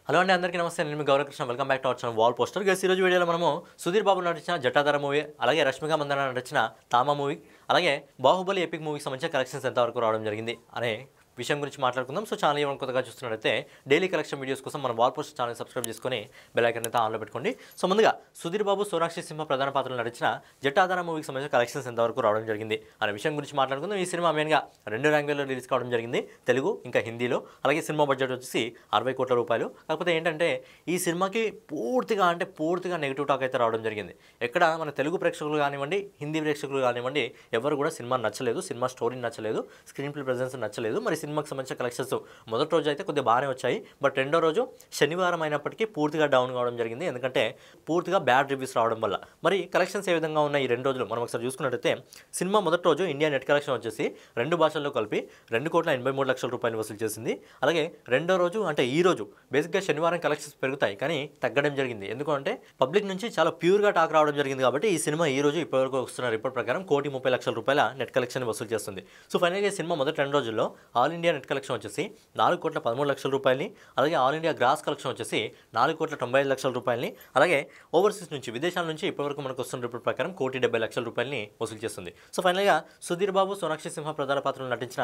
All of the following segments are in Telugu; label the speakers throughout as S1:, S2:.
S1: హలో అండి, అందరికీ నమస్తే. నేను మీ Gauravakrishna. Welcome back to our channel wall poster. Guys, ఈరోజు వీడియోలో మనము సుధీర్ బాబు నటించిన జటాధర మూవీ, అలాగే రష్మిక మందన నటించిన తామ మూవీ, అలాగే బాహుబలి ఎపిక్ మూవీకి సంబంధించిన కలెక్షన్స్ ఎంతవరకు రావడం జరిగింది అనే విషయం గురించి మాట్లాడుకుందాం. సో ఛానల్ ఏమైనా కొత్తగా చూస్తున్నట్లయితే డైలీ కలెక్షన్ వీడియోస్ కోసం మన వాల్ పోస్టర్ ఛానల్ సబ్స్క్రైబ్ చేసుకొని బెల్ ఐకాన్ అయితే ఆన్లో పెట్టుకోండి. సో ముందుగా సుధీర్ బాబు, సోనాక్షి సింహ ప్రధాన పాత్రలు నటించిన జటాధర మూవీకి సంబంధించిన కలెక్షన్స్ ఎంతవరకు రావడం జరిగింది అనే విషయం గురించి మాట్లాడుకుందాం. ఈ సినిమా మెయిన్గా 2 లాంగ్వేజ్లో రిలీజ్ కావడం జరిగింది, తెలుగు ఇంకా హిందీలో. అలాగే సినిమా బడ్జెట్ వచ్చేసి 60 కోట్ల రూపాయలు. కాకపోతే ఏంటంటే ఈ సినిమాకి పూర్తిగా నెగిటివ్ టాక్ అయితే రావడం జరిగింది. ఎక్కడ మన తెలుగు ప్రేక్షకులు కానివ్వండి, హిందీ ప్రేక్షకులు కానివ్వండి, ఎవరు కూడా సినిమా నచ్చలేదు, సినిమా స్టోరీ నచ్చలేదు, స్క్రీన్ ప్లే ప్రెజెన్స్ నచ్చలేదు. మరి సినిమాకి సంబంధించిన కలెక్షన్స్ మొదటి రోజు అయితే కొద్దిగా బాగానే వచ్చాయి, బట్ రెండో రోజు శనివారం అయినప్పటికీ పూర్తిగా డౌన్ కావడం జరిగింది. ఎందుకంటే పూర్తిగా బ్యాడ్ రివ్యూస్ రావడం వల్ల. మరి కలెక్షన్స్ ఏ విధంగా ఉన్నాయి ఈ 2 రోజులు మనం ఒకసారి చూసుకున్నట్టయితే, సినిమా మొదటి రోజు ఇండియా నెట్ కలెక్షన్ వచ్చేసి 2 భాషల్లో కలిపి 2,83,00,000 రూపాయలు వసూలు చేసింది. అలాగే రెండో రోజు అంటే ఈ రోజు బేసిక్గా శనివారం కలెక్షన్స్ పెరుగుతాయి కానీ తగ్గడం జరిగింది. ఎందుకంటే పబ్లిక్ నుంచి చాలా ప్యూర్గా టాక్ రావడం జరిగింది. కాబట్టి ఈ సినిమా ఈ రోజు ఇప్పటివరకు వస్తున్న రిపోర్ట్ ప్రకారం 1,30,00,000 రూపాయల నెట్ కలెక్షన్ వసూలు చేస్తుంది. సో ఫైనల్గా ఈ సినిమా మొదటి 2 రోజుల్లో ఆల్ ఇండియా నెట్ కలెక్షన్ వచ్చేసి 4,13,00,000 రూపాయలని, అలాగే ఆల్ ఇండియా గ్రాస్ కలెక్షన్ వచ్చేసి 4,95,00,000 రూపాయలని, అలాగే ఓవర్సీస్ నుంచి విదేశాల నుంచి ఇప్పటివరకు మనకు వస్తున్న రిపోర్ట్ ప్రకారం 1,70,00,000 రూపాయలని వసూలు చేస్తుంది. సో ఫైనల్గా సుధీర్ బాబు, సోనాక్షి సింహ ప్రధాన పాత్రలు నటించిన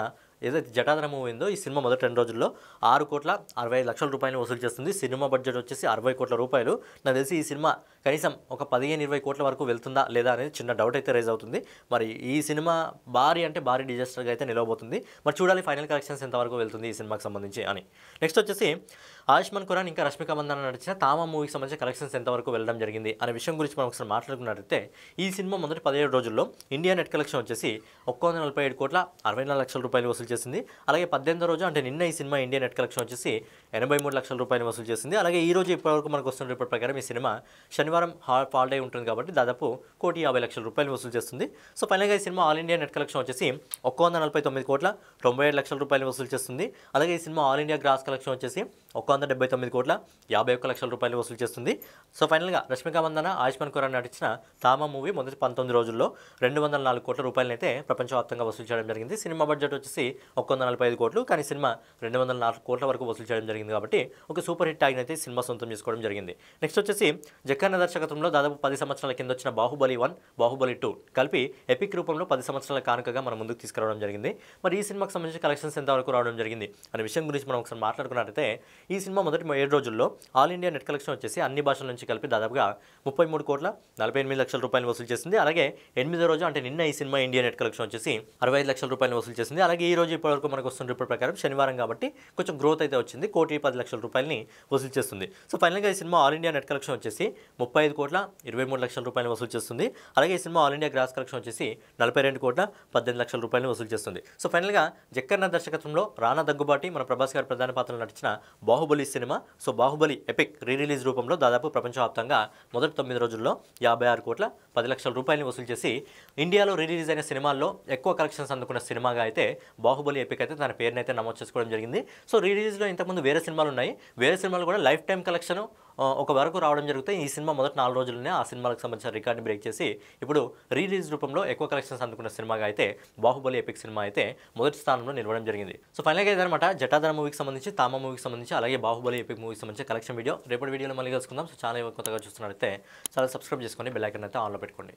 S1: ఏదైతే జటాధర మూవీ ఉందో ఈ సినిమా మొదటి 2 రోజుల్లో 6,65,00,000 రూపాయలు వసూలు చేస్తుంది. సినిమా బడ్జెట్ వచ్చేసి 60 కోట్ల రూపాయలు. నాకు తెలిసి ఈ సినిమా కనీసం ఒక 15-20 కోట్ల వరకు వెళ్తుందా లేదా అనేది చిన్న డౌట్ అయితే రైజ్ అవుతుంది. మరి ఈ సినిమా భారీ డిజాస్టర్గా అయితే నిలవబోతుంది. మరి చూడాలి ఫైనల్ కలెక్షన్స్ ఎంతవరకు వెళ్తుంది ఈ సినిమాకి సంబంధించి అని. నెక్స్ట్ వచ్చేసి ఆయుష్మాన్ ఖురానా ఇంకా రష్మిక మందన నటించిన తామ మూవీకి సంబంధించిన కలెక్షన్స్ ఎంతవరకు వెళ్ళడం జరిగింది అనే విషయం గురించి మనం ఒకసారి మాట్లాడుకున్నట్లయితే, ఈ సినిమా మొదటి 17 రోజుల్లో ఇండియా నెట్ కలెక్షన్ వచ్చేసి 147,64,00,000 రూపాయలు వసూలు చేసింది. అలాగే 18వ రోజు అంటే నిన్న ఈ సినిమా ఇండియా నెట్ కలెక్షన్ వచ్చేసి 83,00,000 రూపాయలు వసూలు చేసింది. అలాగే ఈ రోజు ఇప్పటివరకు మనకు వస్తున్న రిపోర్ట్ ప్రకారం ఈ సినిమా శనివారం హాలిడే ఉంటుంది కాబట్టి దాదాపు 1,50,00,000 రూపాయలు వసూలు చేస్తుంది. సో ఫైనల్గా ఈ cinema all India net collection వచ్చేసి 149,97,00,000 రూపాయలు వసూలు చేస్తుంది. అలాగే ఈ cinema all India gross collection వచ్చేసి 179,51,00,000 రూపాయలు వసూలు చేస్తుంది. సో ఫైనల్గా రష్మిక మందన, ఆయుష్మాన్ ఖురానా నటించిన తామ మూవీ మొదటి 19 రోజుల్లో 204 కోట్ల రూపాయలను అయితే ప్రపంచవ్యాప్తంగా వసూలు చేయడం జరిగింది. సినిమా బడ్జెట్ వచ్చేసి 145 కోట్లు, కానీ సినిమా 204 కోట్ల వరకు వసూలు చేయడం జరిగింది. కాబట్టి ఒక సూపర్ హిట్ ట్యాగ్ అయితే సినిమా సొంతం చేసుకోవడం జరిగింది. నెక్స్ట్ వచ్చేసి జక్కన్న దర్శకత్వంలో దాదాపు 10 సంవత్సరాల కింద వచ్చిన బాహుబలి 1, బాహుబలి 2 కలిపి ఎపిక్ రూపంలో 10 సంవత్సరాల కానుకగా మన ముందుకు తీసుకురావడం జరిగింది. మరి ఈ సినిమాకి సంబంధించిన కలెక్షన్స్ ఎంతవరకు రావడం జరిగింది అనే విషయం గురించి మనం ఒకసారి మాట్లాడుకున్నట్లయితే, ఈ సినిమా మొదటి 7 రోజుల్లో ఆల్ ఇండియా నెట్ కలెక్షన్ వచ్చేసి అన్ని భాషల నుంచి కలిపి దాదాపుగా 33,48,00,000 రూపాయలు వసూలు చేసింది. అలాగే 8వ రోజు అంటే నిన్న ఈ సినిమా ఇండియా నెట్ కలెక్షన్ వచ్చేసి 65,00,000 రూపాయలు వసూలు చేసింది. అలాగే ఈ రోజు ఇప్పటివరకు మనకు వస్తున్న రిపోర్ట్ ప్రకారం శనివారం కాబట్టి కొంచెం గ్రోత్ అయితే వచ్చింది, 1,10,00,000 రూపాయలని వసూలు చేస్తుంది. సో ఫైనల్గా ఈ cinema all India net collection వచ్చేసి 35,23,00,000 రూపాయలు వసూలు చేస్తుంది. అలాగే ఈ cinema all India gross collection వచ్చేసి 42,18,00,000 రూపాయలు వసూలు చేస్తుంది. సో ఫైనల్గా జక్కన్న దర్శకత్వంలో రానా దగ్గుబాటి, మన ప్రభాస్ గారి ప్రధాన పాత్రలు నటించిన Baahubali cinema, so Baahubali epic release రూపంలో దాదాపు ప్రపంచవ్యాప్తంగా మొదటి 9 రోజుల్లో 56,10,00,000 రూపాయలని వసూలు చేసి ఇండియాలో రిలీజ్ అయిన సినిమాల్లో ఎక్కువ కలెక్షన్స్ అందుకున్న సినిమాగా అయితే బాహుబలి ఎపిక్ అయితే తన పేరుని అయితే నమోదు చేసుకోవడం జరిగింది. సో రిలీజ్లో ఇంతకుముందు వేరే సినిమాలు ఉన్నాయి, వేరే సినిమాలు కూడా లైఫ్ టైం కలెక్షన్ ఒక వరకు రావడం జరుగుతాయి. ఈ సినిమా మొదటి 4 రోజుల్లోనే ఆ సినిమాలకు సంబంధించిన రికార్డుని బ్రేక్ చేసి ఇప్పుడు రిలీజ్ రూపంలో ఎక్కువ కలెక్షన్స్ అందుకున్న సినిమాగా అయితే బాహుబలి ఎపిక్ సినిమా అయితే మొదటి స్థానంలో నిలవడం జరిగింది. సో ఫైనల్గా ఇదనమాట జటాధర మూవీకి సంబంధించి, తామ మూవీకి సంబంధించి, అలాగే బాహుబలి ఎపిక్ మూవీకి సంబంధించి కలెక్షన్ వీడియో. రేపటి వీడియోలో మళ్ళీ కలుసుకుందాం. సో ఛానల్ కొత్తగా చూస్తున్నట్లయితే ఛానల్ సబ్స్క్రైబ్ చేసుకొని బెల్ ఐకాన్ అయితే ఆన్లో పెట్టుకోండి.